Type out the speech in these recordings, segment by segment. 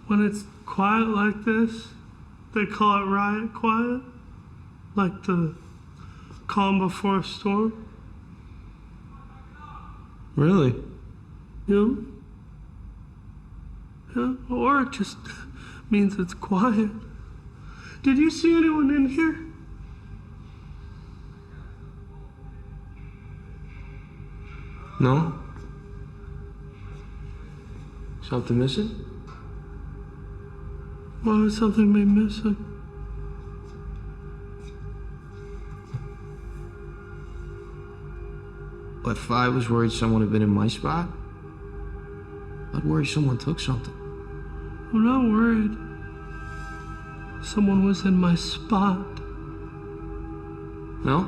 When it's quiet like this, they call it riot quiet, like the calm before a storm. Really? Yeah. Yeah, or it just means it's quiet. Did you see anyone in here? No? Something missing? Why would something be missing? If I was worried someone had been in my spot, I'd worry someone took something. I'm not worried. Someone was in my spot. No?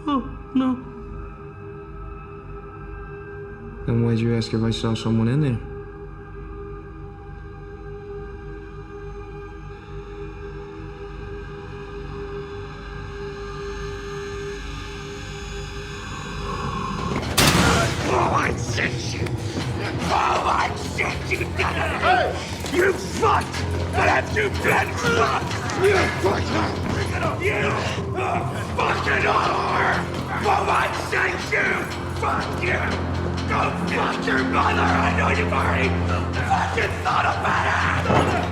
Oh, no. Then why'd you ask if I saw someone in there? I sent you! I sent you, hey! You fucked! But I'm too dead fuck! You fucking whore! I sent you! Fuck you! Go fuck your mother! I know you've already fucking thought about it!